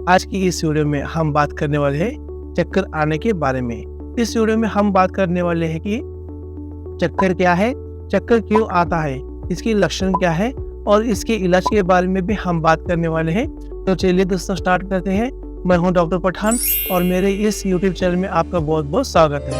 आज की इस वीडियो में हम बात करने वाले हैं चक्कर आने के बारे में। इस वीडियो में हम बात करने वाले हैं कि चक्कर क्या है, चक्कर क्यों आता है, इसकी लक्षण क्या है और इसके इलाज के बारे में भी हम बात करने वाले हैं। तो चलिए दोस्तों स्टार्ट करते हैं। मैं हूं डॉक्टर पठान और मेरे इस YouTube चैनल में आपका बहुत बहुत स्वागत है।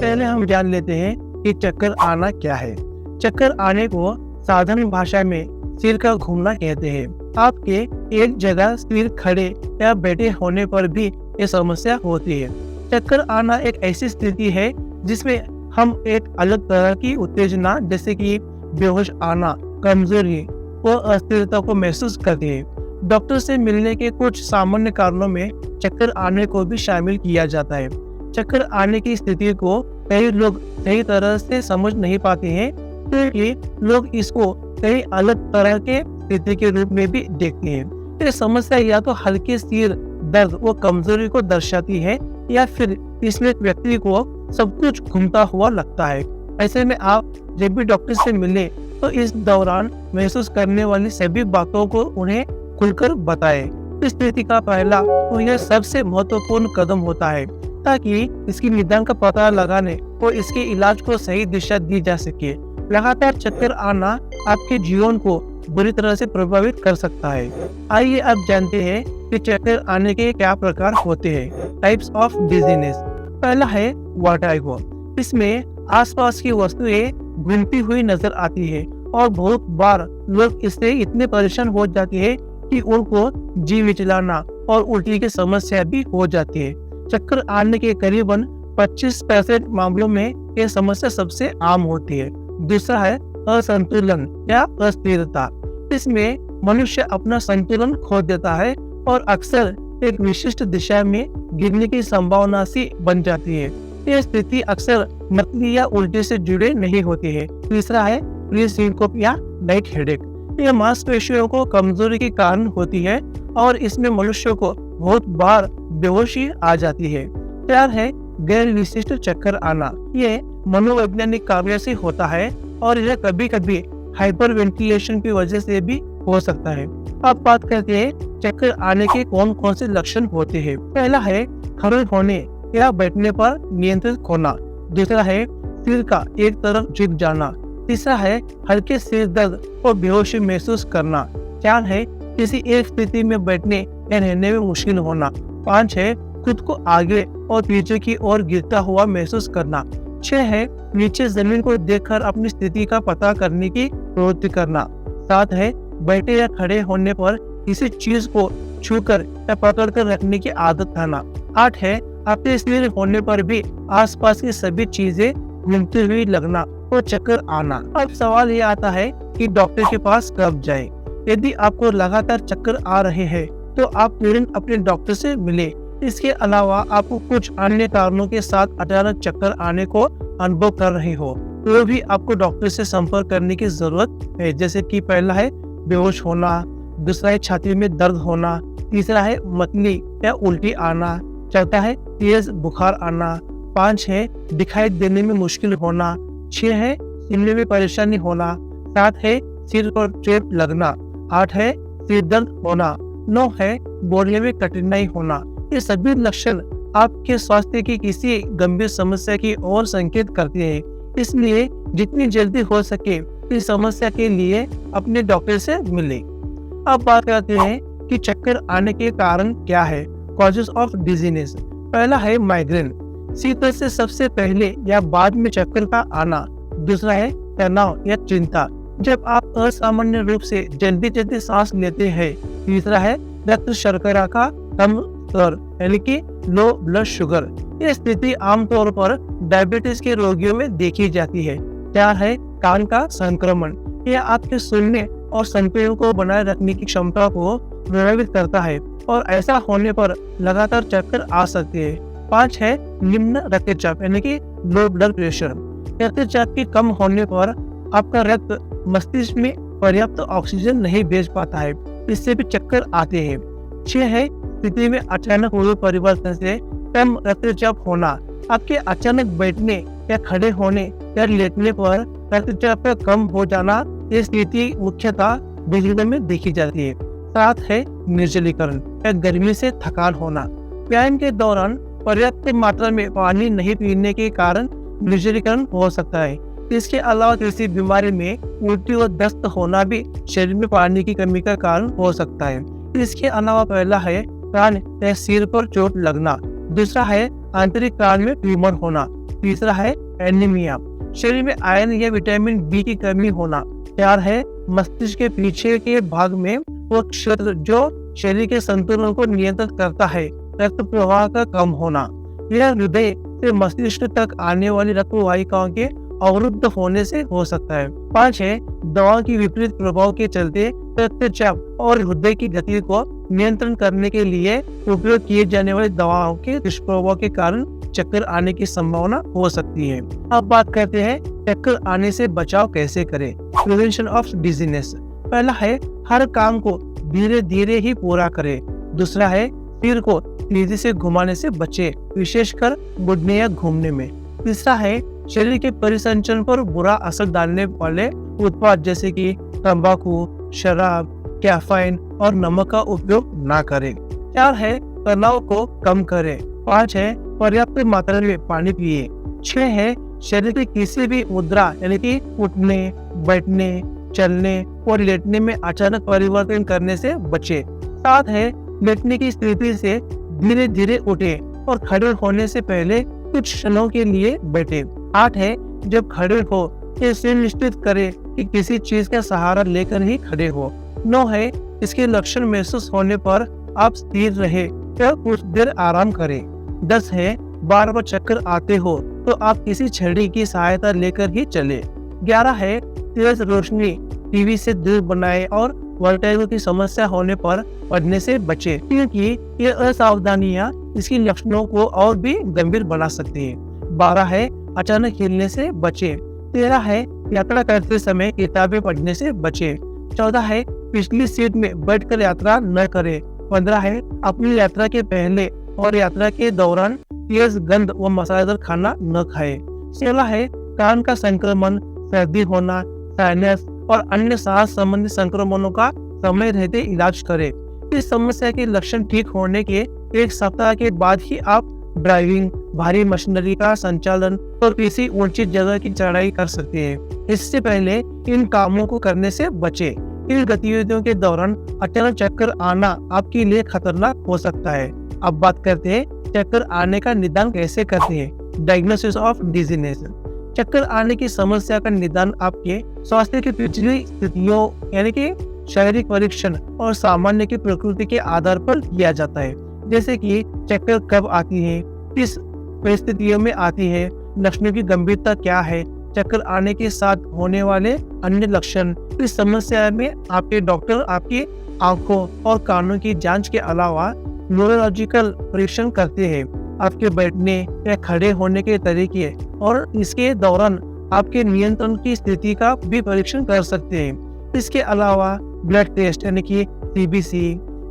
पहले हम जान लेते हैं कि चक्कर आना क्या है। चक्कर आने को साधारण भाषा में सिर का घूमना कहते हैं। आपके एक जगह सिर खड़े या बैठे होने पर भी ये समस्या होती है। चक्कर आना एक ऐसी स्थिति है जिसमें हम एक अलग तरह की उत्तेजना जैसे कि बेहोश आना, कमजोरी और अस्थिरता को महसूस करते हैं। डॉक्टर से मिलने के कुछ सामान्य कारणों में चक्कर आने को भी शामिल किया जाता है। चक्कर आने की स्थिति को कई लोग सही तरह से समझ नहीं पाते हैं क्योंकि लोग इसको कई अलग तरह के स्थिति के रूप में भी देखते हैं। ये समस्या या तो हल्के सिर दर्द व कमजोरी को दर्शाती है या फिर इसमें व्यक्ति को सब कुछ घूमता हुआ लगता है। ऐसे में आप जब भी डॉक्टर से मिले तो इस दौरान महसूस करने वाली सभी बातों को उन्हें खुलकर बताएं। इस स्थिति का पहला तो यह सबसे महत्वपूर्ण कदम होता है ताकि इसकी निदान का पता लगाने और इसके इलाज को सही दिशा दी जा सके। लगातार चक्कर आना आपके जीवन को बुरी तरह से प्रभावित कर सकता है। आइए अब जानते हैं कि चक्कर आने के क्या प्रकार होते हैं। Types of dizziness. पहला है वर्टिगो। इसमें आसपास की वस्तुएं घूमती हुई नजर आती है और बहुत बार लोग इससे इतने परेशान हो जाते हैं कि उनको जी मिचलाना और उल्टी की समस्या भी हो जाती है। चक्कर आने के करीबन 25% मामलों में यह समस्या सबसे आम होती है। दूसरा है असंतुलन या अस्थिरता। इसमें मनुष्य अपना संतुलन खो देता है और अक्सर एक विशिष्ट दिशा में गिरने की संभावना सी बन जाती है। यह स्थिति अक्सर मतली या उल्टी से जुड़े नहीं होती है। तीसरा है प्री-सिंकोप या नाइट हेडेक। यह मांसपेशियों को कमजोरी के कारण होती है और इसमें मनुष्य को बहुत बार बेहोशी आ जाती है। चार है गैर विशिष्ट चक्कर आना। ये मनोवैज्ञानिक कार्य से होता है और यह कभी कभी हाइपरवेंटिलेशन की वजह से भी हो सकता है। अब बात करते हैं चक्कर आने के कौन कौन से लक्षण होते हैं। पहला है खड़े होने या बैठने पर नियंत्रित खोना। दूसरा है सिर का एक तरफ झुक जाना। तीसरा है हल्के सिर दर्द और बेहोशी महसूस करना। चार है किसी एक स्थिति में बैठने या रहने में मुश्किल होना। 5 है खुद को आगे और पीछे की ओर गिरता हुआ महसूस करना। 6 है नीचे जमीन को देखकर अपनी स्थिति का पता करने की प्रवृत्ति करना। 7 है बैठे या खड़े होने पर किसी चीज को छूकर या पकड़कर रखने की आदत खाना। 8 है अपने सिर होने पर भी आसपास की सभी चीजें घूमती हुई लगना और चक्कर आना। अब सवाल ये आता है कि डॉक्टर के पास कब जाएं? यदि आपको लगातार चक्कर आ रहे हैं तो आप तुरंत अपने डॉक्टर से मिले। इसके अलावा आपको कुछ अन्य कारणों के साथ अचानक चक्कर आने को अनुभव कर रहे हो तो भी आपको डॉक्टर से संपर्क करने की जरूरत है। जैसे कि पहला है बेहोश होना, दूसरा है छाती में दर्द होना, तीसरा है मतली या उल्टी आना, चौथा है तेज बुखार आना, 5 है दिखाई देने में मुश्किल होना, 6 है सुनने में परेशानी होना, 7 है सिर पर चोट लगना, 8 है सिर दर्द होना, 9 है बोलने में कठिनाई होना। ये सभी लक्षण आपके स्वास्थ्य की किसी गंभीर समस्या की ओर संकेत करते हैं। इसलिए जितनी जल्दी हो सके इस समस्या के लिए अपने डॉक्टर से मिलें। अब बात करते हैं कि चक्कर आने के कारण क्या है। Causes of dizziness. पहला है माइग्रेन। शीत से सबसे पहले या बाद में चक्कर का आना। दूसरा है तनाव या चिंता, जब आप असामान्य रूप से जल्दी जल्दी सांस लेते हैं। तीसरा है रक्त शर्करा का कम स्तर यानी कि लो ब्लड शुगर। यह स्थिति आमतौर पर डायबिटीज के रोगियों में देखी जाती है। 4 है कान का संक्रमण। यह आपके सुनने और संकेतों को बनाए रखने की क्षमता को प्रभावित करता है और ऐसा होने पर लगातार चक्कर आ सकते हैं। 5 है निम्न रक्तचाप यानी कि लो ब्लड प्रेशर। रक्तचाप के कम होने पर आपका रक्त मस्तिष्क में पर्याप्त ऑक्सीजन नहीं भेज पाता है, इससे भी चक्कर आते हैं। 6 है स्थिति में अचानक हुए परिवर्तन से कम रक्तचाप होना। आपके अचानक बैठने या खड़े होने या लेटने पर रक्तचाप का कम हो जाना। ये स्थिति मुख्यतः बिगड़ने में देखी जाती है। साथ है निर्जलीकरण या गर्मी से थकान होना। व्यायाम के दौरान पर्याप्त मात्रा में पानी नहीं पीने के कारण निर्जलीकरण हो सकता है। इसके अलावा किसी बीमारी में उल्टी और दस्त होना भी शरीर में पानी की कमी का कारण हो सकता है। इसके अलावा पहला है कान या सिर पर चोट लगना, दूसरा है आंतरिक कान में ट्यूमर होना, तीसरा है एनीमिया, शरीर में आयरन या विटामिन बी की कमी होना, चार है मस्तिष्क के पीछे के भाग में वो क्षेत्र जो शरीर के संतुलन को नियंत्रित करता है, रक्त प्रवाह का कम होना। यह हृदय से मस्तिष्क तक आने वाली रक्त वाहिकाओं के अवरुद्ध होने से हो सकता है। 5 है दवाओं की विपरीत प्रभाव के चलते रक्तचाप और हृदय की गति को नियंत्रण करने के लिए उपयोग किए जाने वाली दवाओं के दुष्प्रभाव के कारण चक्कर आने की संभावना हो सकती है। अब बात करते हैं चक्कर आने से बचाव कैसे करें। Prevention of dizziness. पहला है हर काम को धीरे धीरे ही पूरा करें। दूसरा है सिर को तेजी से घुमाने से बचे, विशेषकर मुड़ने या घूमने में। तीसरा है शरीर के परिसंचरण पर बुरा असर डालने वाले उत्पाद जैसे कि तंबाकू, शराब, कैफीन और नमक का उपयोग ना करें। 4 है तनाव को कम करें। 5 है पर्याप्त मात्रा में पानी पिए। 6 है शरीर की किसी भी मुद्रा यानी कि उठने, बैठने, चलने और लेटने में अचानक परिवर्तन करने से बचे। 7 है लेटने की स्थिति से धीरे धीरे उठे और खड़े होने से पहले कुछ क्षणों के लिए बैठे। 8 है जब खड़े हो तो सुनिश्चित करें कि किसी चीज का सहारा लेकर ही खड़े हो। 9 है इसके लक्षण महसूस होने पर आप स्थिर रहे या कुछ देर आराम करें। 10 है बार बार चक्कर आते हो तो आप किसी छड़ी की सहायता लेकर ही चले। 11 है तेज रोशनी टीवी से दूर बनाए और वर्टिगो की समस्या होने पर पढ़ने से बचे, क्योंकि ये असावधानियां इसकी लक्षणों को और भी गंभीर बना सकती है। 12 है अचानक हिलने से बचे। 13 है यात्रा करते समय किताबें पढ़ने से बचे। 14 है पिछली सीट में बैठकर यात्रा न करें। 15 है अपनी यात्रा के पहले और यात्रा के दौरान तेज गंध व मसालेदार खाना न खाए। 16 है कान का संक्रमण, सर्दी होना, साइनस और अन्य सांस संबंधी संक्रमणों का समय रहते इलाज करें। इस समस्या के लक्षण ठीक होने के 1 सप्ताह के बाद ही आप ड्राइविंग, भारी मशीनरी का संचालन और किसी ऊंची जगह की चढ़ाई कर सकते हैं। इससे पहले इन कामों को करने से बचे। इन गतिविधियों के दौरान अचानक चक्कर आना आपके लिए खतरनाक हो सकता है। अब बात करते हैं चक्कर आने का निदान कैसे करते हैं। Diagnosis of dizziness. चक्कर आने की समस्या का निदान आपके स्वास्थ्य की पिछली स्थितियों यानी कि शारीरिक परीक्षण और सामान्य की प्रकृति के आधार पर किया जाता है, जैसे कि चक्कर कब आती है, किस परिस्थितियों में आती है, लक्षणों की गंभीरता क्या है, चक्कर आने के साथ होने वाले अन्य लक्षण। इस समस्या में आपके डॉक्टर आपकी आंखों और कानों की जांच के अलावा न्यूरोलॉजिकल परीक्षण करते हैं, आपके बैठने या खड़े होने के तरीके और इसके दौरान आपके नियंत्रण की स्थिति का भी परीक्षण कर सकते हैं। इसके अलावा ब्लड टेस्ट यानी कि CBC,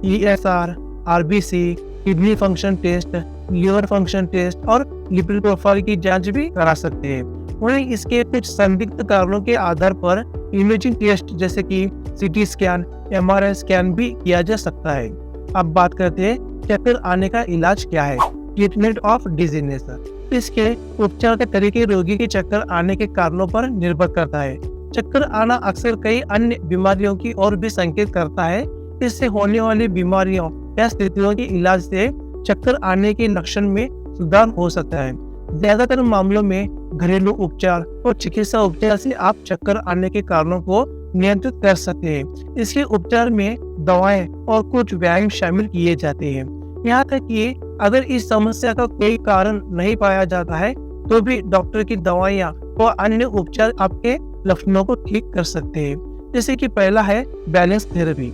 ESR, RBC, kidney function test, liver function test और लिपिड प्रोफाइल की जांच भी करा सकते हैं। वहीं इसके कुछ संदिग्ध कारणों के आधार पर इमेजिंग टेस्ट जैसे कि सीटी स्कैन, एमआरआई स्कैन भी किया जा सकता है। अब बात करते हैं चक्कर आने का इलाज क्या है। Treatment of dizziness. इसके उपचार के तरीके रोगी के चक्कर आने के कारणों पर निर्भर करता है। चक्कर आना अक्सर कई अन्य बीमारियों की ओर भी संकेत करता है। इससे होने वाली बीमारियों या स्थितियों के इलाज से चक्कर आने के लक्षण में सुधार हो सकता है। ज्यादातर मामलों में घरेलू उपचार और चिकित्सा उपचार से आप चक्कर आने के कारणों को नियंत्रित कर सकते हैं। इसके उपचार में दवाएं और कुछ व्यायाम शामिल किए जाते हैं। यहाँ तक कि अगर इस समस्या का कोई कारण नहीं पाया जाता है तो भी डॉक्टर की दवाइयाँ और अन्य उपचार आपके लक्षणों को ठीक कर सकते हैं। जैसे कि पहला है बैलेंस थेरेपी।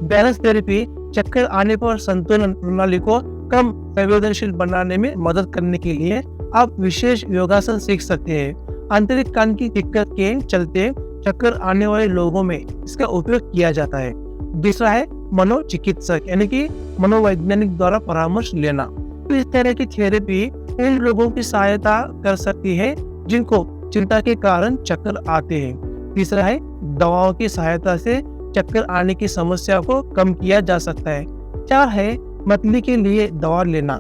बैलेंस थेरेपी चक्कर आने पर संतुलन प्रणाली को कम संवेदनशील बनाने में मदद करने के लिए आप विशेष योगासन सीख सकते हैं। आंतरिक कान की दिक्कत के चलते चक्कर आने वाले लोगों में इसका उपयोग किया जाता है। दूसरा है मनोचिकित्सक यानी कि मनोवैज्ञानिक द्वारा परामर्श लेना। तो इस तरह की थेरेपी उन लोगों की सहायता कर सकती है जिनको चिंता के कारण चक्कर आते हैं। तीसरा है दवाओं की सहायता से चक्कर आने की समस्या को कम किया जा सकता है। 4 है मतली के लिए दवा लेना।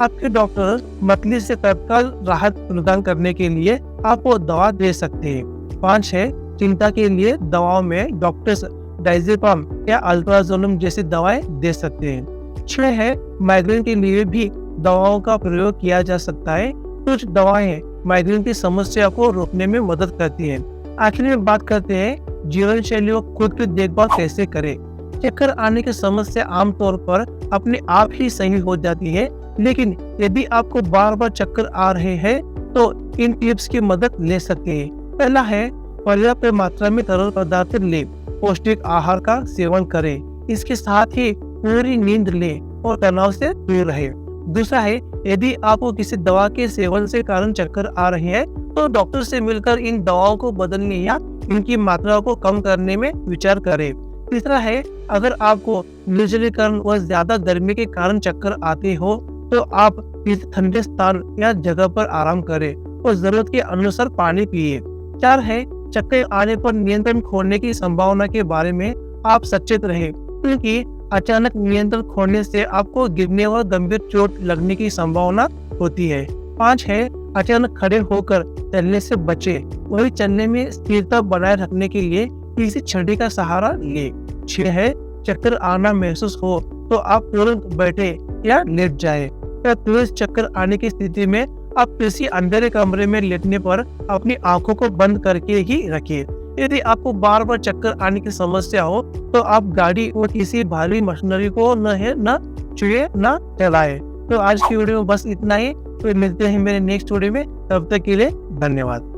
आपके डॉक्टर मतली से तत्काल राहत प्रदान करने के लिए आपको दवा दे सकते हैं। 5 है चिंता के लिए दवाओं में डॉक्टर्स डायजेपाम या अल्ट्राजोनम जैसी दवाएं दे सकते हैं। 6 है माइग्रेन के लिए भी दवाओं का प्रयोग किया जा सकता है। कुछ दवाएं माइग्रेन की समस्या को रोकने में मदद करती हैं। आखिर में बात करते हैं जीवन शैली और खुद की देखभाल कैसे करें। चक्कर आने की समस्या आमतौर पर अपने आप ही सही हो जाती है, लेकिन यदि आपको बार बार चक्कर आ रहे हैं तो इन टिप्स की मदद ले सकते हैं। पहला है पर्याप्त मात्रा में तरल पदार्थ लें, पौष्टिक आहार का सेवन करें, इसके साथ ही पूरी नींद लें और तनाव से दूर रहे। दूसरा है यदि आपको किसी दवा के सेवन से कारण चक्कर आ रहे हैं तो डॉक्टर से मिलकर इन दवाओं को बदलने या इनकी मात्रा को कम करने में विचार करें। तीसरा है अगर आपको निर्जलीकरण व ज्यादा गर्मी के कारण चक्कर आते हो तो आप किसी ठंडे स्थान या जगह पर आराम करें और जरूरत के अनुसार पानी पिए। 4 है चक्कर आने पर नियंत्रण खोने की संभावना के बारे में आप सचेत रहें, क्योंकि अचानक नियंत्रण खोने से आपको गिरने व गंभीर चोट लगने की संभावना होती है। 5 है अचानक खड़े होकर चलने से बचे, वही चलने में स्थिरता बनाए रखने के लिए किसी छड़ी का सहारा ले। 6 है चक्कर आना महसूस हो तो आप तुरंत बैठे या लेट जाए, या तुरंत चक्कर आने की स्थिति में आप किसी अंधेरे कमरे में लेटने पर अपनी आंखों को बंद करके ही रखें। यदि आपको बार बार चक्कर आने की समस्या हो तो आप गाड़ी और किसी भारी मशीनरी को न छुए न चलाए। तो आज की वीडियो में बस इतना ही, तो मिलते हैं मेरे नेक्स्ट वीडियो में, तब तक के लिए धन्यवाद।